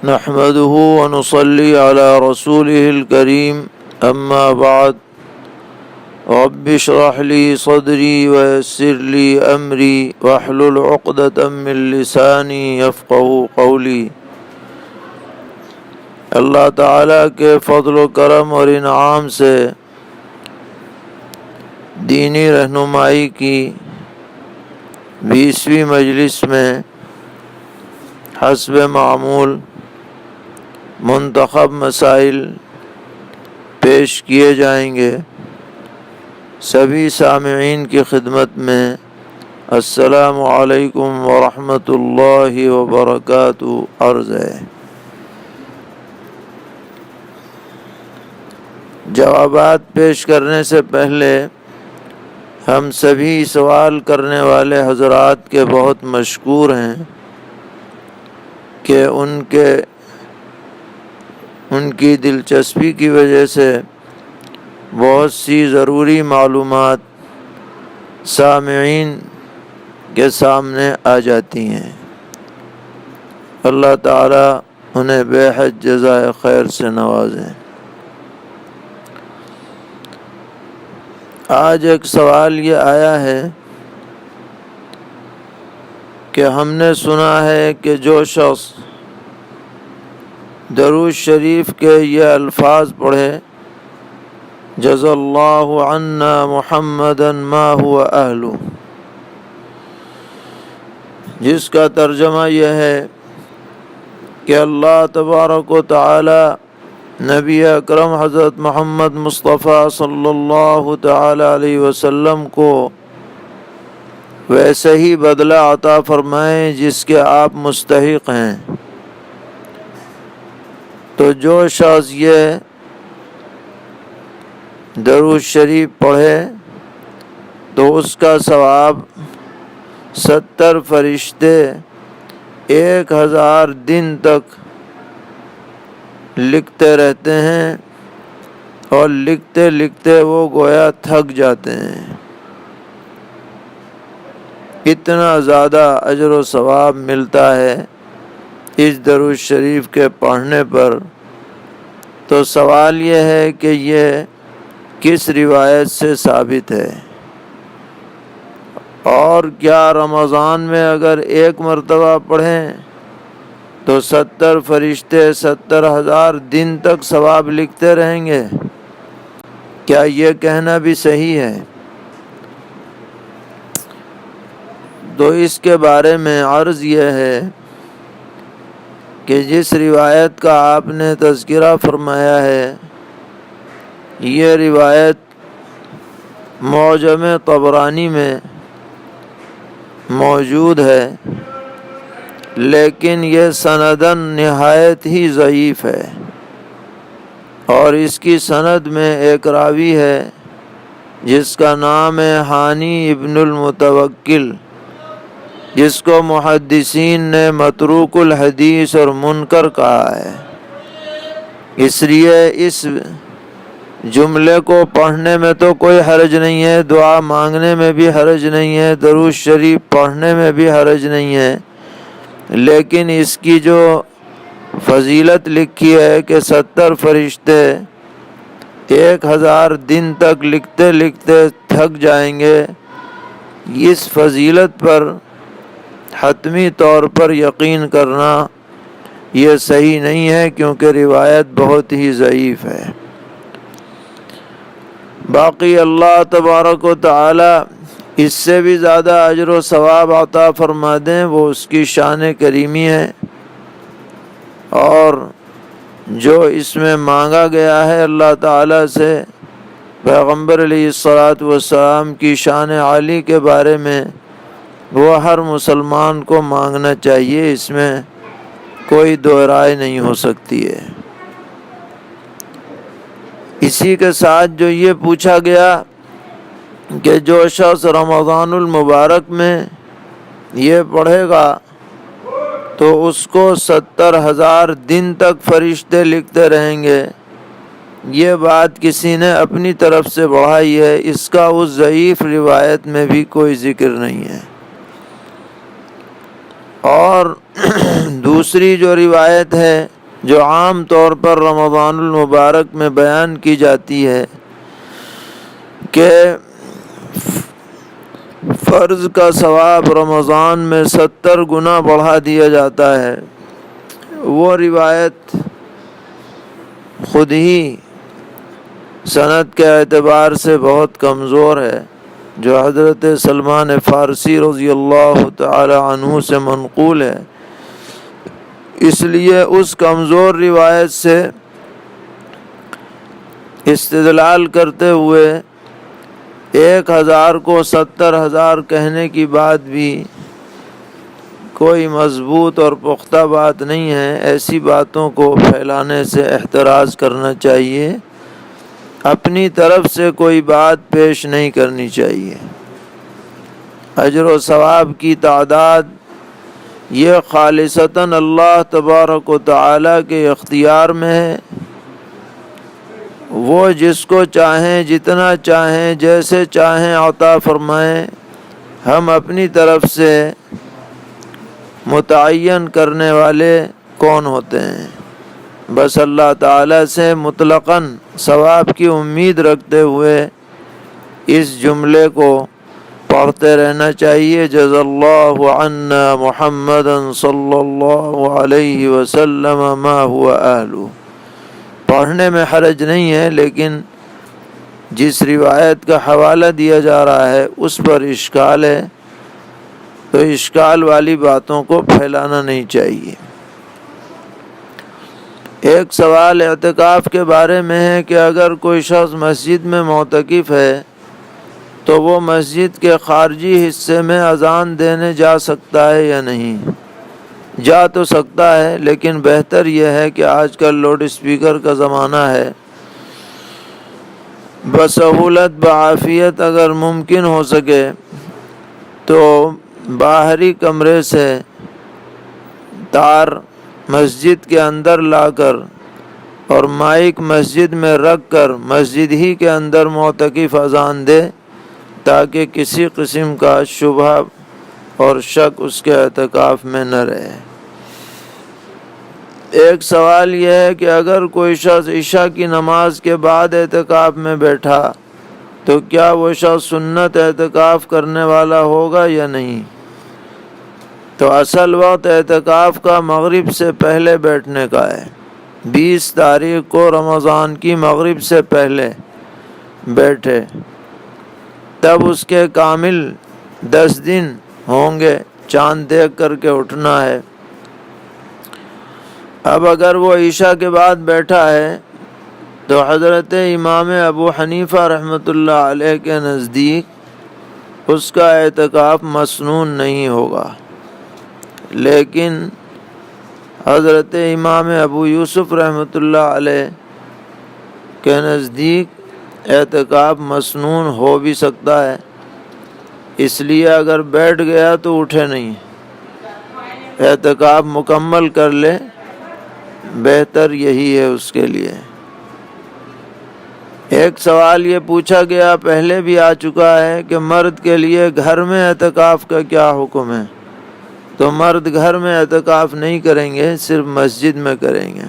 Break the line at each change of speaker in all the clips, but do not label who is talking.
نحمده ونصلي على رسوله الكريم أما بعد رب اشرح لي صدري ويسر لي أمري واحلل عقدة من لساني يفقهوا قولي۔ اللہ تعالیٰ کے فضل و کرم اور انعام سے دینی رہنمائی کی 20ویں مجلس میں حسب معمول منتخب مسائل پیش کیے جائیں گے۔ سبھی سامعین کی خدمت میں السلام علیکم ورحمۃ اللہ وبرکاتہ عرض ہے۔ جوابات پیش کرنے سے پہلے ہم سبھی سوال کرنے والے حضرات کے بہت مشکور ہیں کہ ان کی دلچسپی کی وجہ سے بہت سی ضروری معلومات سامعین کے سامنے آ جاتی ہیں۔ اللہ تعالیٰ انہیں بے حد جزائے خیر سے نوازیں۔ آج ایک سوال یہ آیا ہے کہ ہم نے سنا ہے کہ جو شخص درود شریف کے یہ الفاظ پڑھے جزا اللہ عنا محمدا ما هو اہلہ، جس کا ترجمہ یہ ہے کہ اللہ تبارک و تعالی نبی اکرم حضرت محمد مصطفیٰ صلی اللہ تعالی علیہ وسلم کو ویسے ہی بدلہ عطا فرمائیں جس کے آپ مستحق ہیں۔ تو جو شخص یہ درود شریف پڑھے تو اس کا ثواب 70 فرشتے 1000 دن تک لکھتے رہتے ہیں، اور لکھتے لکھتے وہ گویا تھک جاتے ہیں۔ اتنا زیادہ اجر و ثواب ملتا ہے اس درود شریف کے پڑھنے پر۔ تو سوال یہ ہے کہ یہ کس روایت سے ثابت ہے، اور کیا رمضان میں اگر ایک مرتبہ پڑھیں تو 70 فرشتے 70,000 دن تک ثواب لکھتے رہیں گے؟ کیا یہ کہنا بھی صحیح ہے؟ تو اس کے بارے میں عرض یہ ہے کہ جس روایت کا آپ نے تذکرہ فرمایا ہے یہ روایت معجم طبرانی میں موجود ہے، لیکن یہ سنداً نہایت ہی ضعیف ہے، اور اس کی سند میں ایک راوی ہے جس کا نام ہے ہانی ابن المتوکل، جس کو محدثین نے متروک الحدیث اور منکر کہا ہے۔ اس لیے اس جملے کو پڑھنے میں تو کوئی حرج نہیں ہے، دعا مانگنے میں بھی حرج نہیں ہے، درود شریف پڑھنے میں بھی حرج نہیں ہے، لیکن اس کی جو فضیلت لکھی ہے کہ 70 فرشتے 1000 دن تک لکھتے لکھتے تھک جائیں گے، اس فضیلت پر حتمی طور پر یقین کرنا یہ صحیح نہیں ہے، کیونکہ روایت بہت ہی ضعیف ہے۔ باقی اللہ تبارک و تعالی اس سے بھی زیادہ اجر و ثواب عطا فرما دیں، وہ اس کی شان کریمی ہے، اور جو اس میں مانگا گیا ہے اللہ تعالی سے پیغمبر علیہ الصلاۃ والسلام کی شان عالی کے بارے میں، وہ ہر مسلمان کو مانگنا چاہیے، اس میں کوئی دو رائے نہیں ہو سکتی ہے۔ اسی کے ساتھ جو یہ پوچھا گیا کہ جو شخص رمضان المبارک میں یہ پڑھے گا تو اس کو 70,000 دن تک فرشتے لکھتے رہیں گے، یہ بات کسی نے اپنی طرف سے بڑھائی ہے، اس کا اس ضعیف روایت میں بھی کوئی ذکر نہیں ہے۔ اور دوسری جو روایت ہے جو عام طور پر رمضان المبارک میں بیان کی جاتی ہے کہ فرض کا ثواب رمضان میں 70 گنا بڑھا دیا جاتا ہے، وہ روایت خود ہی سند کے اعتبار سے بہت کمزور ہے، جو حضرت سلمان فارسی رضی اللہ تعالی عنہ سے منقول ہے۔ اس لیے اس کمزور روایت سے استدلال کرتے ہوئے 1000 کو 70,000 کہنے کی بات بھی کوئی مضبوط اور پختہ بات نہیں ہے۔ ایسی باتوں کو پھیلانے سے احتراز کرنا چاہیے، اپنی طرف سے کوئی بات پیش نہیں کرنی چاہیے۔ اجر و ثواب کی تعداد یہ خالصتاً اللہ تبارک و تعالی کے اختیار میں ہے، وہ جس کو چاہیں جتنا چاہیں جیسے چاہیں عطا فرمائیں۔ ہم اپنی طرف سے متعین کرنے والے کون ہوتے ہیں؟ بس اللہ تعالی سے مطلقاً ثواب کی امید رکھتے ہوئے اس جملے کو پڑھتے رہنا چاہیے، جزا اللہ عنا محمدا صلی اللہ علیہ وسلم ما هو اہلہ۔ پڑھنے میں حرج نہیں ہے، لیکن جس روایت کا حوالہ دیا جا رہا ہے اس پر اشکال ہے، تو اشکال والی باتوں کو پھیلانا نہیں چاہیے۔ ایک سوال اعتکاف کے بارے میں ہے کہ اگر کوئی شخص مسجد میں معتکف ہے تو وہ مسجد کے خارجی حصے میں اذان دینے جا سکتا ہے یا نہیں؟ جا تو سکتا ہے، لیکن بہتر یہ ہے کہ آج کل لاؤڈ اسپیکر کا زمانہ ہے، بسہولت بعافیت اگر ممکن ہو سکے تو باہری کمرے سے تار مسجد کے اندر لا کر اور مائک مسجد میں رکھ کر مسجد ہی کے اندر معتکف اذان دے، تاکہ کسی قسم کا شبہ اور شک اس کے اعتکاف میں نہ رہے۔ ایک سوال یہ ہے کہ اگر کوئی شخص عشاء کی نماز کے بعد اعتکاف میں بیٹھا تو کیا وہ شخص سنت اعتکاف کرنے والا ہوگا یا نہیں؟ تو اصل وقت اعتکاف کا مغرب سے پہلے بیٹھنے کا ہے۔ 20 تاریخ کو رمضان کی مغرب سے پہلے بیٹھے تب اس کے کامل 10 دن ہوں گے، چاند دیکھ کر کے اٹھنا ہے۔ اب اگر وہ عشاء کے بعد بیٹھا ہے تو حضرت امام ابو حنیفہ رحمۃ اللہ علیہ کے نزدیک اس کا اعتکاف مسنون نہیں ہوگا، لیکن حضرت امام ابو یوسف رحمۃ اللہ علیہ کے نزدیک اعتکاف مسنون ہو بھی سکتا ہے، اس لیے اگر بیٹھ گیا تو اٹھے نہیں، اعتکاف مکمل کر لے، بہتر یہی ہے اس کے لیے۔ ایک سوال یہ پوچھا گیا، پہلے بھی آ چکا ہے، کہ مرد کے لیے گھر میں اعتکاف کا کیا حکم ہے؟ تو مرد گھر میں اعتکاف نہیں کریں گے، صرف مسجد میں کریں گے۔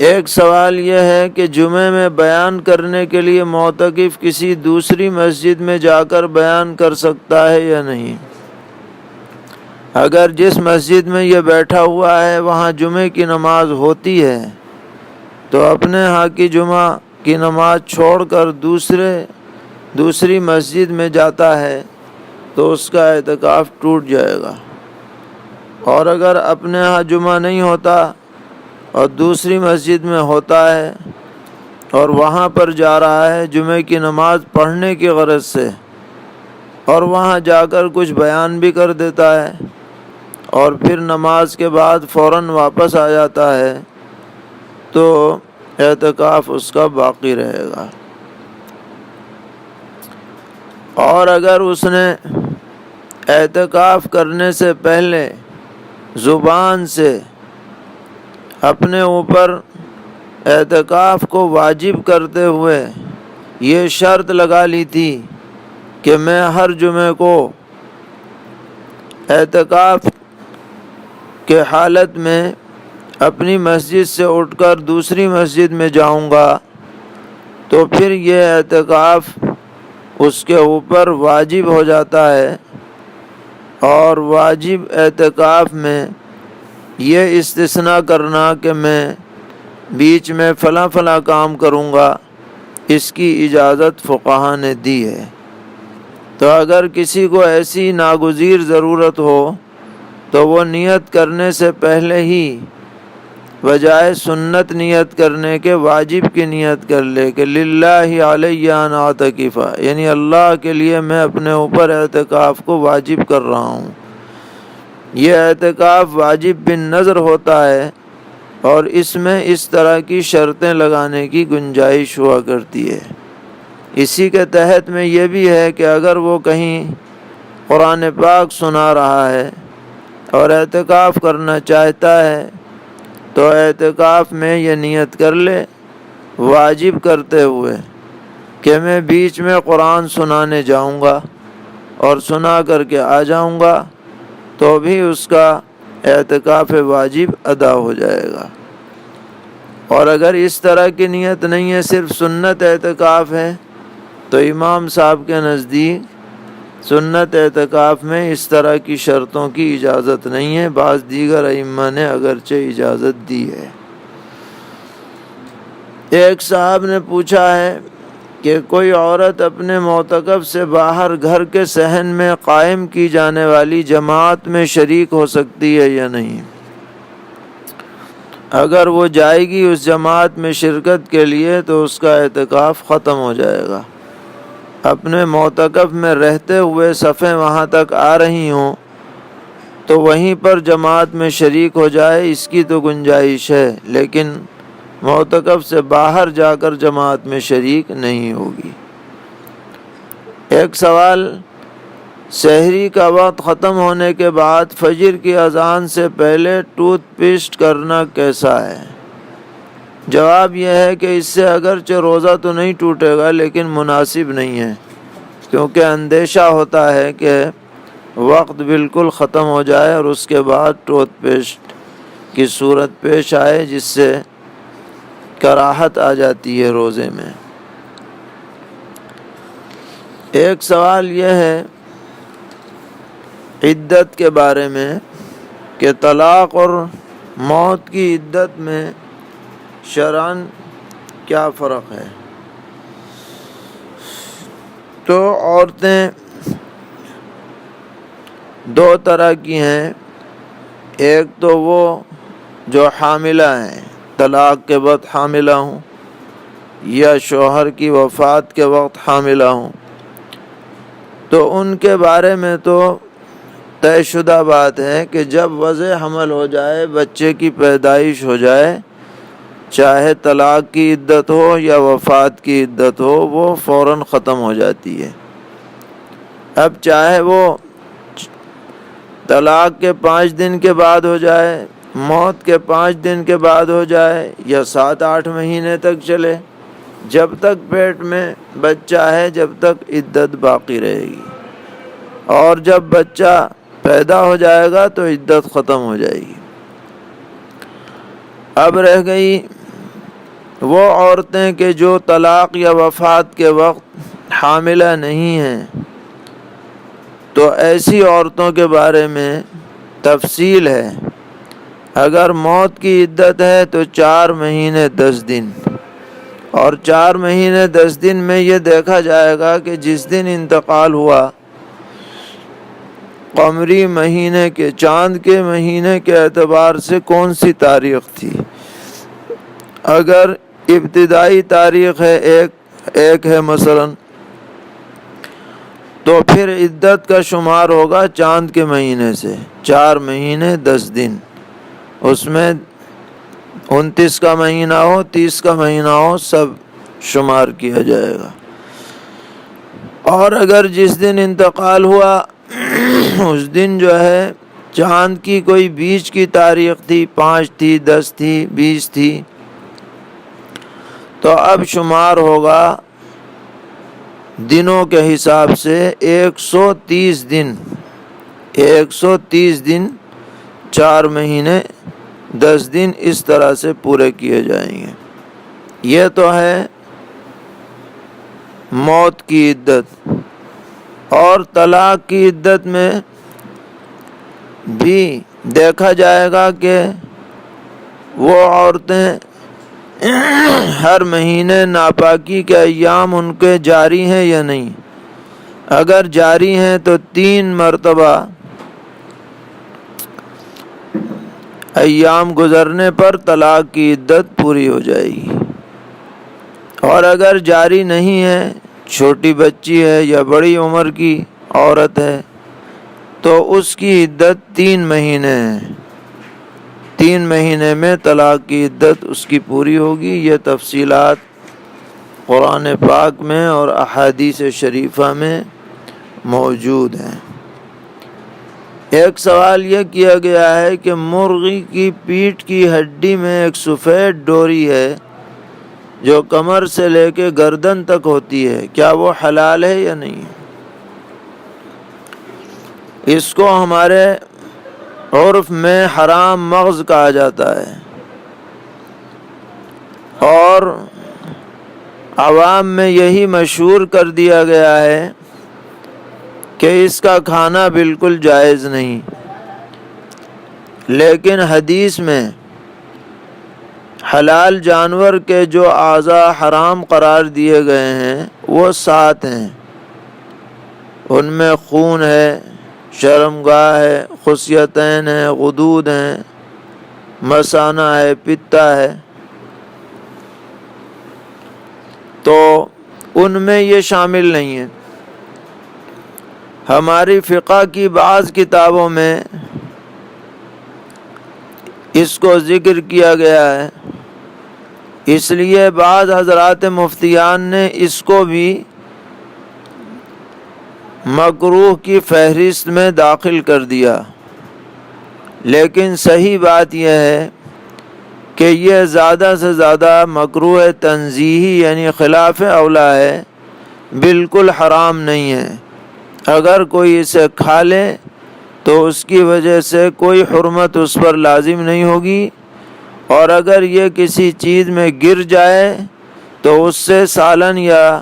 ایک سوال یہ ہے کہ جمعے میں بیان کرنے کے لیے معتکف کسی دوسری مسجد میں جا کر بیان کر سکتا ہے یا نہیں؟ اگر جس مسجد میں یہ بیٹھا ہوا ہے وہاں جمعے کی نماز ہوتی ہے تو اپنے ہاں کی جمعہ کی نماز چھوڑ کر دوسری مسجد میں جاتا ہے تو اس کا اعتکاف ٹوٹ جائے گا، اور اگر اپنے ہاں جمعہ نہیں ہوتا اور دوسری مسجد میں ہوتا ہے اور وہاں پر جا رہا ہے جمعے کی نماز پڑھنے کی غرض سے، اور وہاں جا کر کچھ بیان بھی کر دیتا ہے اور پھر نماز کے بعد فوراً واپس آ جاتا ہے، تو اعتکاف اس کا باقی رہے گا۔ اور اگر اس نے اعتکاف کرنے سے پہلے زبان سے اپنے اوپر اعتکاف کو واجب کرتے ہوئے یہ شرط لگا لی تھی کہ میں ہر جمعے کو اعتکاف کے حالت میں اپنی مسجد سے اٹھ کر دوسری مسجد میں جاؤں گا تو پھر یہ اعتکاف اس کے اوپر واجب ہو جاتا ہے، اور واجب اعتکاف میں یہ استثناء کرنا کہ میں بیچ میں فلاں کام کروں گا، اس کی اجازت فقہا نے دی ہے۔ تو اگر کسی کو ایسی ناگزیر ضرورت ہو تو وہ نیت کرنے سے پہلے ہی بجائے سنت نیت کرنے کے واجب کی نیت کر لے کہ للہ علیہ ان اعتکف، یعنی اللہ کے لیے میں اپنے اوپر اعتکاف کو واجب کر رہا ہوں۔ یہ اعتکاف واجب بن نظر ہوتا ہے، اور اس میں اس طرح کی شرطیں لگانے کی گنجائش ہوا کرتی ہے۔ اسی کے تحت میں یہ بھی ہے کہ اگر وہ کہیں قرآن پاک سنا رہا ہے اور اعتکاف کرنا چاہتا ہے تو اعتکاف میں یہ نیت کر لے واجب کرتے ہوئے کہ میں بیچ میں قرآن سنانے جاؤں گا اور سنا کر کے آ جاؤں گا، تو بھی اس کا اعتکاف واجب ادا ہو جائے گا۔ اور اگر اس طرح کی نیت نہیں ہے، صرف سنت اعتکاف ہے، تو امام صاحب کے نزدیک سنت اعتکاف میں اس طرح کی شرطوں کی اجازت نہیں ہے۔ بعض دیگر ائمہ نے اگرچہ اجازت دی ہے۔ ایک صاحب نے پوچھا ہے کہ کوئی عورت اپنے معتکف سے باہر گھر کے صحن میں قائم کی جانے والی جماعت میں شریک ہو سکتی ہے یا نہیں؟ اگر وہ جائے گی اس جماعت میں شرکت کے لیے تو اس کا اعتکاف ختم ہو جائے گا۔ اپنے معتکف میں رہتے ہوئے صفیں وہاں تک آ رہی ہوں تو وہیں پر جماعت میں شریک ہو جائے، اس کی تو گنجائش ہے، لیکن معتکف سے باہر جا کر جماعت میں شریک نہیں ہوگی۔ ایک سوال، سحری کا وقت ختم ہونے کے بعد فجر کی اذان سے پہلے ٹوتھ پیسٹ کرنا کیسا ہے؟ جواب یہ ہے کہ اس سے اگرچہ روزہ تو نہیں ٹوٹے گا لیکن مناسب نہیں ہے، کیونکہ اندیشہ ہوتا ہے کہ وقت بالکل ختم ہو جائے اور اس کے بعد ٹوتھ پیسٹ کی صورت پیش آئے جس سے کراہت آ جاتی ہے روزے میں۔ ایک سوال یہ ہے عدت کے بارے میں کہ طلاق اور موت کی عدت میں شرعاً کیا فرق ہے؟ تو عورتیں دو طرح کی ہیں، ایک تو وہ جو حاملہ ہیں، طلاق کے وقت حاملہ ہوں یا شوہر کی وفات کے وقت حاملہ ہوں، تو ان کے بارے میں تو طے شدہ بات ہے کہ جب وضع حمل ہو جائے، بچے کی پیدائش ہو جائے، چاہے طلاق کی عدت ہو یا وفات کی عدت ہو، وہ فوراً ختم ہو جاتی ہے۔ اب چاہے وہ طلاق کے 5 دن کے بعد ہو جائے، موت کے 5 دن کے بعد ہو جائے، یا 7-8 مہینے تک چلے، جب تک پیٹ میں بچہ ہے جب تک عدت باقی رہے گی، اور جب بچہ پیدا ہو جائے گا تو عدت ختم ہو جائے گی۔ اب رہ گئی وہ عورتیں کہ جو طلاق یا وفات کے وقت حاملہ نہیں ہیں، تو ایسی عورتوں کے بارے میں تفصیل ہے۔ اگر موت کی عدت ہے تو 4 مہینے 10 دن، اور 4 مہینے 10 دن میں یہ دیکھا جائے گا کہ جس دن انتقال ہوا قمری مہینے کے، چاند کے مہینے کے اعتبار سے کون سی تاریخ تھی۔ اگر ابتدائی تاریخ ہے ایک ہے مثلاً، تو پھر عدت کا شمار ہوگا چاند کے مہینے سے، 4 مہینے 10 دن، اس میں 29 کا مہینہ ہو 30 کا مہینہ ہو سب شمار کیا جائے گا۔ اور اگر جس دن انتقال ہوا اس دن جو ہے چاند کی کوئی بیچ کی تاریخ تھی، 5 تھی 10 تھی 20 تھی، تو اب شمار ہوگا دنوں کے حساب سے 130 دن 130 دن 4 مہینے 10 دن اس طرح سے پورے کیے جائیں گے۔ یہ تو ہے موت کی عدت۔ اور طلاق کی عدت میں بھی دیکھا جائے گا کہ وہ عورتیں ہر مہینے ناپاکی کے ایام ان کے جاری ہیں یا نہیں۔ اگر جاری ہیں تو 3 مرتبہ ایام گزرنے پر طلاق کی عدت پوری ہو جائے گی۔ اور اگر جاری نہیں ہے، چھوٹی بچی ہے یا بڑی عمر کی عورت ہے، تو اس کی عدت 3 مہینے ہے۔ 3 مہینے میں طلاق کی عدت اس کی پوری ہوگی۔ یہ تفصیلات قرآن پاک میں اور احادیث شریفہ میں موجود ہیں۔ ایک سوال یہ کیا گیا ہے کہ مرغی کی پیٹھ کی ہڈی میں ایک سفید ڈوری ہے جو کمر سے لے کے گردن تک ہوتی ہے، کیا وہ حلال ہے یا نہیں؟ اس کو ہمارے عرف میں حرام مغز کہا جاتا ہے، اور عوام میں یہی مشہور کر دیا گیا ہے کہ اس کا کھانا بالکل جائز نہیں۔ لیکن حدیث میں حلال جانور کے جو اعضاء حرام قرار دیے گئے ہیں وہ 7 ہیں۔ ان میں خون ہے، شرمگاہ ہے، خصیتین ہے، غدود ہیں، مثانہ ہے، پتا ہے۔ تو ان میں یہ شامل نہیں ہے۔ ہماری فقہ کی بعض کتابوں میں اس کو ذکر کیا گیا ہے، اس لیے بعض حضرات مفتیان نے اس کو بھی مکروہ کی فہرست میں داخل کر دیا۔ لیکن صحیح بات یہ ہے کہ یہ زیادہ سے زیادہ مکروہ تنزیہی یعنی خلاف اولا ہے، بالکل حرام نہیں ہے۔ اگر کوئی اسے کھا لے تو اس کی وجہ سے کوئی حرمت اس پر لازم نہیں ہوگی، اور اگر یہ کسی چیز میں گر جائے تو اس سے سالن یا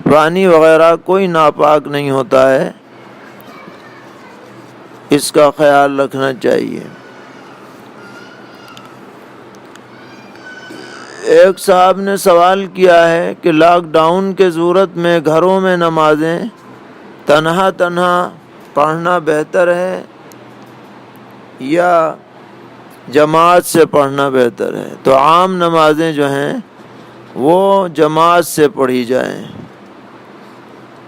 پانی وغیرہ کوئی ناپاک نہیں ہوتا ہے۔ اس کا خیال رکھنا چاہیے۔ ایک صاحب نے سوال کیا ہے کہ لاک ڈاؤن کے صورت میں گھروں میں نمازیں تنہا پڑھنا بہتر ہے یا جماعت سے پڑھنا بہتر ہے؟ تو عام نمازیں جو ہیں وہ جماعت سے پڑھی جائیں،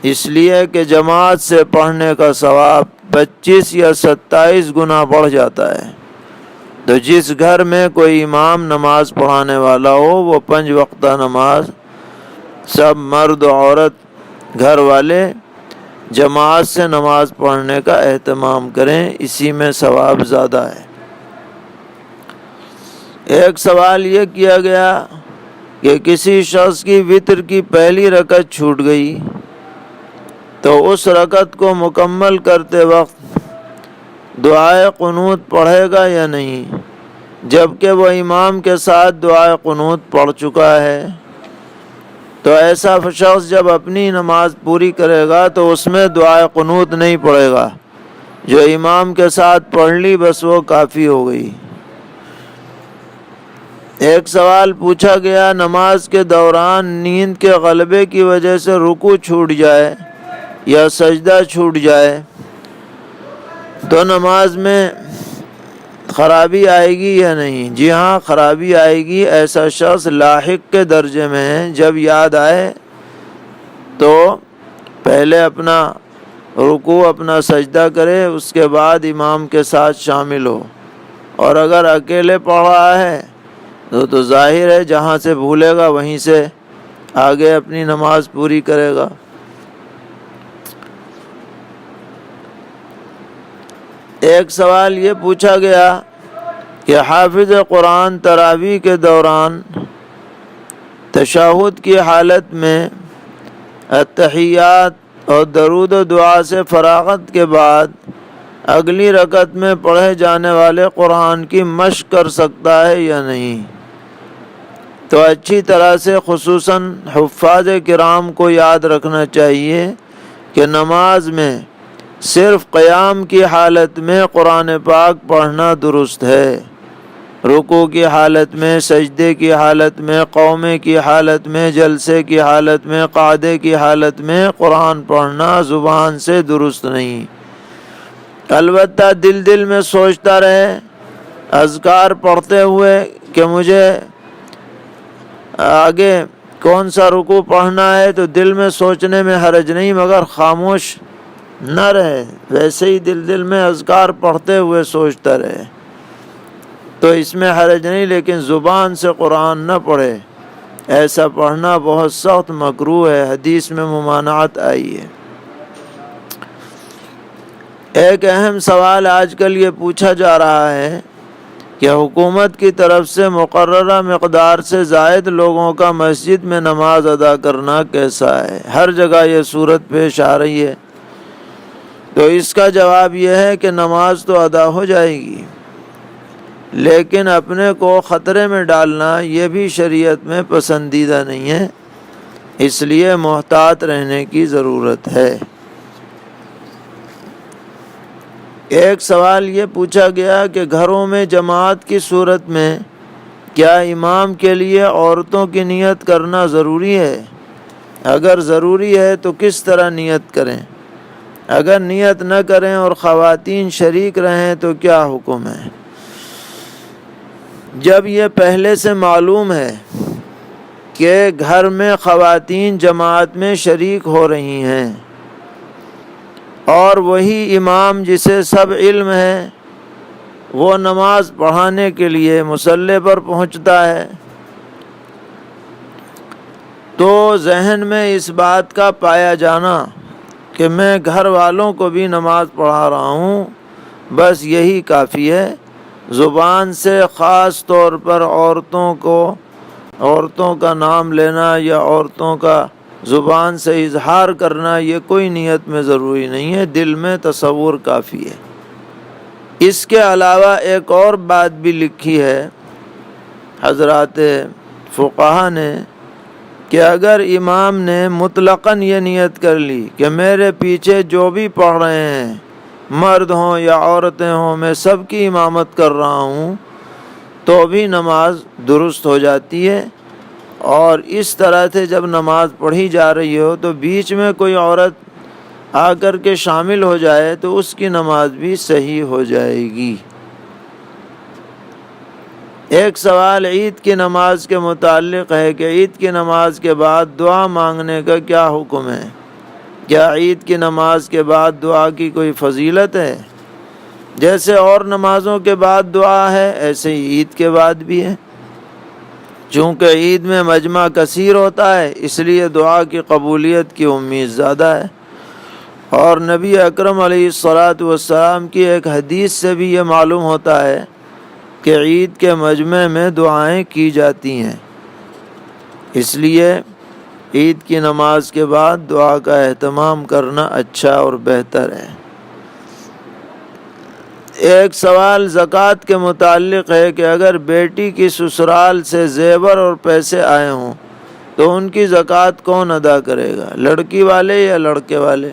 اس لیے کہ جماعت سے پڑھنے کا ثواب 25 یا 27 گنا بڑھ جاتا ہے۔ تو جس گھر میں کوئی امام نماز پڑھانے والا ہو، وہ 5 وقتہ نماز سب مرد و عورت گھر والے جماعت سے نماز پڑھنے کا اہتمام کریں، اسی میں ثواب زیادہ ہے۔ ایک سوال یہ کیا گیا کہ کسی شخص کی وتر کی پہلی رکعت چھوٹ گئی تو اس رکعت کو مکمل کرتے وقت دعائے قنوت پڑھے گا یا نہیں، جبکہ وہ امام کے ساتھ دعائے قنوت پڑھ چکا ہے؟ تو ایسا شخص جب اپنی نماز پوری کرے گا تو اس میں دعائے قنوت نہیں پڑھے گا، جو امام کے ساتھ پڑھ لی بس وہ کافی ہو گئی۔ ایک سوال پوچھا گیا، نماز کے دوران نیند کے غلبے کی وجہ سے رکوع چھوٹ جائے یا سجدہ چھوٹ جائے تو نماز میں خرابی آئے گی یا نہیں؟ جی ہاں، خرابی آئے گی۔ ایسا شخص لاحق کے درجے میں ہے، جب یاد آئے تو پہلے اپنا رکوع اپنا سجدہ کرے، اس کے بعد امام کے ساتھ شامل ہو، اور اگر اکیلے پڑھ رہا ہے تو ظاہر ہے جہاں سے بھولے گا وہیں سے آگے اپنی نماز پوری کرے گا۔ ایک سوال یہ پوچھا گیا کہ حافظ قرآن تراویح کے دوران تشہد کی حالت میں اتحیات اور درود و دعا سے فراغت کے بعد اگلی رکعت میں پڑھے جانے والے قرآن کی مشق کر سکتا ہے یا نہیں؟ تو اچھی طرح سے خصوصاً حفاظ کرام کو یاد رکھنا چاہیے کہ نماز میں صرف قیام کی حالت میں قرآن پاک پڑھنا درست ہے۔ رکوع کی حالت میں، سجدے کی حالت میں، قومے کی حالت میں، جلسے کی حالت میں، قعدے کی حالت میں قرآن پڑھنا زبان سے درست نہیں۔ البتہ دل میں سوچتا رہے اذکار پڑھتے ہوئے کہ مجھے آگے کون سا رکوع پڑھنا ہے، تو دل میں سوچنے میں حرج نہیں، مگر خاموش نہ رہے، ویسے ہی دل میں اذکار پڑھتے ہوئے سوچتا رہے تو اس میں حرج نہیں، لیکن زبان سے قرآن نہ پڑھے۔ ایسا پڑھنا بہت سخت مکروہ ہے، حدیث میں ممانعت آئی ہے۔ ایک اہم سوال آج کل یہ پوچھا جا رہا ہے کہ حکومت کی طرف سے مقررہ مقدار سے زائد لوگوں کا مسجد میں نماز ادا کرنا کیسا ہے؟ ہر جگہ یہ صورت پیش آ رہی ہے، تو اس کا جواب یہ ہے کہ نماز تو ادا ہو جائے گی، لیکن اپنے کو خطرے میں ڈالنا یہ بھی شریعت میں پسندیدہ نہیں ہے، اس لیے محتاط رہنے کی ضرورت ہے۔ ایک سوال یہ پوچھا گیا کہ گھروں میں جماعت کی صورت میں کیا امام کے لیے عورتوں کی نیت کرنا ضروری ہے؟ اگر ضروری ہے تو کس طرح نیت کریں؟ اگر نیت نہ کریں اور خواتین شریک رہیں تو کیا حکم ہے؟ جب یہ پہلے سے معلوم ہے کہ گھر میں خواتین جماعت میں شریک ہو رہی ہیں اور وہی امام جسے سب علم ہے وہ نماز پڑھانے کے لیے مصلی پر پہنچتا ہے، تو ذہن میں اس بات کا پایا جانا کہ میں گھر والوں کو بھی نماز پڑھا رہا ہوں، بس یہی کافی ہے۔ زبان سے خاص طور پر عورتوں کا نام لینا یا عورتوں کا زبان سے اظہار کرنا یہ کوئی نیت میں ضروری نہیں ہے، دل میں تصور کافی ہے۔ اس کے علاوہ ایک اور بات بھی لکھی ہے حضرات فقہا نے کہ اگر امام نے مطلقاً یہ نیت کر لی کہ میرے پیچھے جو بھی پڑھ رہے ہیں مرد ہوں یا عورتیں ہوں میں سب کی امامت کر رہا ہوں، تو بھی نماز درست ہو جاتی ہے۔ اور اس طرح سے جب نماز پڑھی جا رہی ہو تو بیچ میں کوئی عورت آ کر کے شامل ہو جائے تو اس کی نماز بھی صحیح ہو جائے گی۔ ایک سوال عید کی نماز کے متعلق ہے کہ عید کی نماز کے بعد دعا مانگنے کا کیا حکم ہے؟ کیا عید کی نماز کے بعد دعا کی کوئی فضیلت ہے؟ جیسے اور نمازوں کے بعد دعا ہے ایسے ہی عید کے بعد بھی ہے۔ چونکہ عید میں مجمع کثیر ہوتا ہے اس لیے دعا کی قبولیت کی امید زیادہ ہے، اور نبی اکرم علیہ الصلاۃ والسلام کی ایک حدیث سے بھی یہ معلوم ہوتا ہے کہ عید کے مجمع میں دعائیں کی جاتی ہیں، اس لیے عید کی نماز کے بعد دعا کا اہتمام کرنا اچھا اور بہتر ہے۔ ایک سوال زکوٰۃ کے متعلق ہے کہ اگر بیٹی کی سسرال سے زیور اور پیسے آئے ہوں تو ان کی زکوٰۃ کون ادا کرے گا، لڑکی والے یا لڑکے والے؟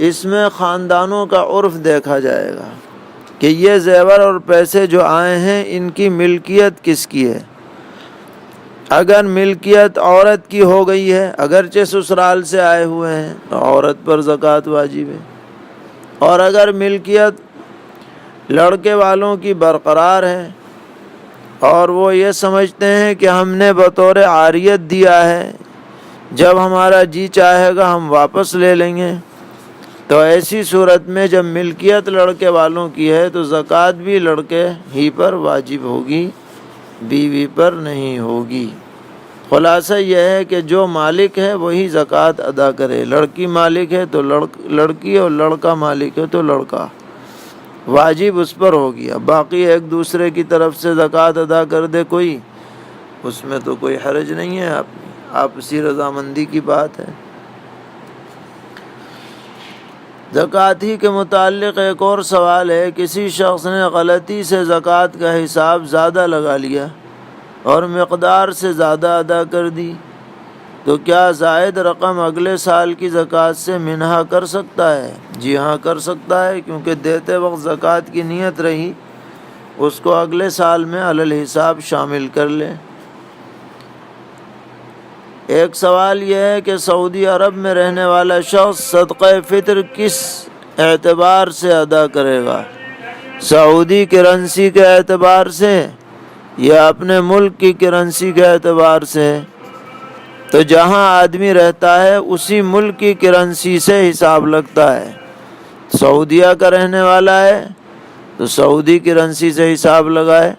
اس میں خاندانوں کا عرف دیکھا جائے گا کہ یہ زیور اور پیسے جو آئے ہیں ان کی ملکیت کس کی ہے۔ اگر ملکیت عورت کی ہو گئی ہے اگرچہ سسرال سے آئے ہوئے ہیں تو عورت پر زکوٰۃ واجب ہے، اور اگر ملکیت لڑکے والوں کی برقرار ہے اور وہ یہ سمجھتے ہیں کہ ہم نے بطور عاریت دیا ہے، جب ہمارا جی چاہے گا ہم واپس لے لیں گے، تو ایسی صورت میں جب ملکیت لڑکے والوں کی ہے تو زکوٰۃ بھی لڑکے ہی پر واجب ہوگی، بیوی پر نہیں ہوگی۔ خلاصہ یہ ہے کہ جو مالک ہے وہی زکوٰۃ ادا کرے، لڑکی مالک ہے تو لڑکی اور لڑکا مالک ہے تو لڑکا، واجب اس پر ہوگی۔ اب باقی ایک دوسرے کی طرف سے زکوٰۃ ادا کر دے کوئی، اس میں تو کوئی حرج نہیں ہے، آپسی رضامندی کی بات ہے۔ زکوٰۃ ہی کے متعلق ایک اور سوال ہے، کسی شخص نے غلطی سے زکوٰۃ کا حساب زیادہ لگا لیا اور مقدار سے زیادہ ادا کر دی، تو کیا زائد رقم اگلے سال کی زکوٰۃ سے منہا کر سکتا ہے؟ جی ہاں، کر سکتا ہے، کیونکہ دیتے وقت زکوٰۃ کی نیت رہی، اس کو اگلے سال میں علی الحساب شامل کر لے۔ ایک سوال یہ ہے کہ سعودی عرب میں رہنے والا شخص صدقہ فطر کس اعتبار سے ادا کرے گا؟ سعودی کرنسی کے اعتبار سے یا اپنے ملک کی کرنسی کے اعتبار سے؟ تو جہاں آدمی رہتا ہے اسی ملک کی کرنسی سے حساب لگتا ہے۔ سعودیہ کا رہنے والا ہے تو سعودی کرنسی سے حساب لگائے،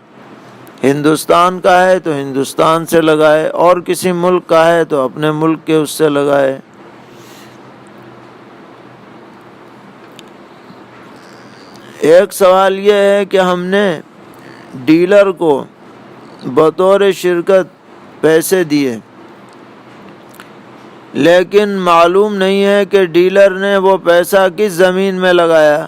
ہندوستان کا ہے تو ہندوستان سے لگائے، اور کسی ملک کا ہے تو اپنے ملک کے اس سے لگائے۔ ایک سوال یہ ہے کہ ہم نے ڈیلر کو بطور شرکت پیسے دیے، لیکن معلوم نہیں ہے کہ ڈیلر نے وہ پیسہ کس زمین میں لگایا،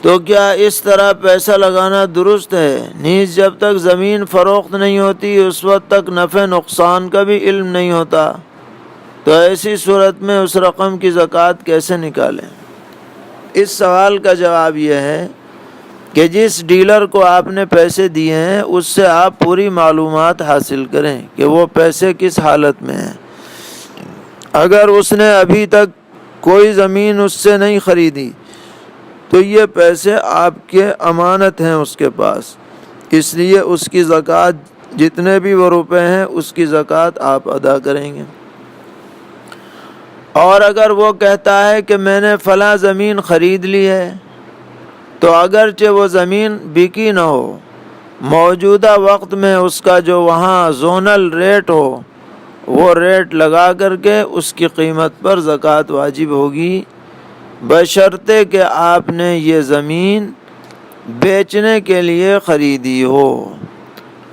تو کیا اس طرح پیسہ لگانا درست ہے؟ نیز جب تک زمین فروخت نہیں ہوتی اس وقت تک نفع نقصان کا بھی علم نہیں ہوتا، تو ایسی صورت میں اس رقم کی زکوٰۃ کیسے نکالیں؟ اس سوال کا جواب یہ ہے کہ جس ڈیلر کو آپ نے پیسے دیے ہیں اس سے آپ پوری معلومات حاصل کریں کہ وہ پیسے کس حالت میں ہیں۔ اگر اس نے ابھی تک کوئی زمین اس سے نہیں خریدی تو یہ پیسے آپ کے امانت ہیں اس کے پاس، اس لیے اس کی زکوٰۃ جتنے بھی وہ روپے ہیں اس کی زکوٰۃ آپ ادا کریں گے۔ اور اگر وہ کہتا ہے کہ میں نے فلاں زمین خرید لی ہے، تو اگرچہ وہ زمین بکی نہ ہو، موجودہ وقت میں اس کا جو وہاں زونل ریٹ ہو وہ ریٹ لگا کر کے اس کی قیمت پر زکوٰۃ واجب ہوگی، بشرطے کہ آپ نے یہ زمین بیچنے کے لیے خریدی ہو۔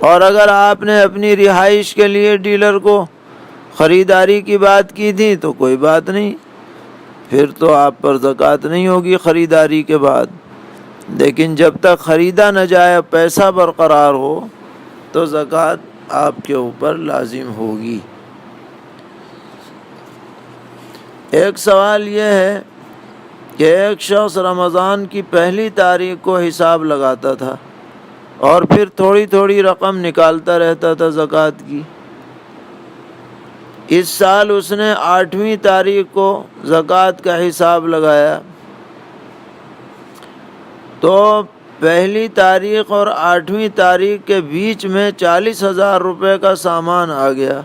اور اگر آپ نے اپنی رہائش کے لیے ڈیلر کو خریداری کی بات کی تھی تو کوئی بات نہیں، پھر تو آپ پر زکوٰۃ نہیں ہوگی خریداری کے بعد، لیکن جب تک خریدا نہ جائے پیسہ برقرار ہو تو زکوٰۃ آپ کے اوپر لازم ہوگی۔ ایک سوال یہ ہے کہ ایک شخص رمضان کی پہلی تاریخ کو حساب لگاتا تھا اور پھر تھوڑی تھوڑی رقم نکالتا رہتا تھا زکوٰۃ کی۔ اس سال اس نے 8ویں تاریخ کو زکوٰۃ کا حساب لگایا، تو پہلی تاریخ اور 8ویں تاریخ کے بیچ میں 40,000 روپے کا سامان آ گیا،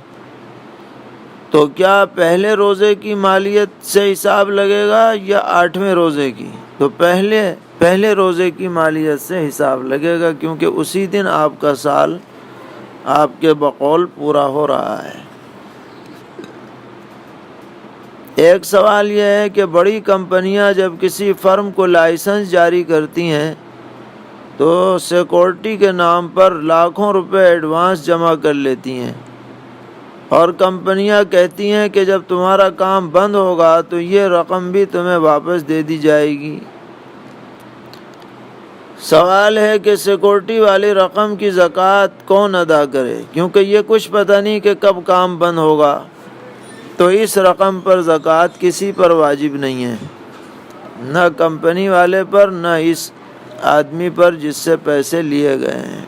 تو کیا پہلے روزے کی مالیت سے حساب لگے گا یا 8ویں روزے کی؟ تو پہلے روزے کی مالیت سے حساب لگے گا، کیونکہ اسی دن آپ کا سال آپ کے بقول پورا ہو رہا ہے۔ ایک سوال یہ ہے کہ بڑی کمپنیاں جب کسی فرم کو لائسنس جاری کرتی ہیں تو سیکورٹی کے نام پر لاکھوں روپے ایڈوانس جمع کر لیتی ہیں، اور کمپنیاں کہتی ہیں کہ جب تمہارا کام بند ہوگا تو یہ رقم بھی تمہیں واپس دے دی جائے گی۔ سوال ہے کہ سیکورٹی والی رقم کی زکوٰۃ کون ادا کرے، کیونکہ یہ کچھ پتہ نہیں کہ کب کام بند ہوگا، تو اس رقم پر زکوٰۃ کسی پر واجب نہیں ہے، نہ کمپنی والے پر نہ اس آدمی پر جس سے پیسے لیے گئے ہیں،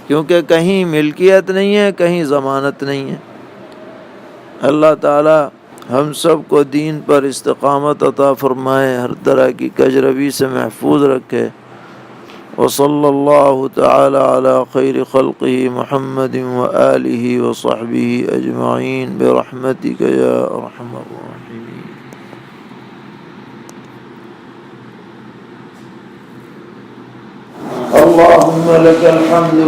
کیونکہ کہیں ملکیت نہیں ہے، کہیں ضمانت نہیں ہے۔ اللہ تعالی ہم سب کو دین پر استقامت عطا فرمائے، ہر طرح کی کجروی سے محفوظ رکھے۔ وصلی اللہ تعالی علی خیر خلقہ محمد وآلہ وصحبہ اجمعین برحمتک یا ارحم الراحمین۔ اللہم لک الحمد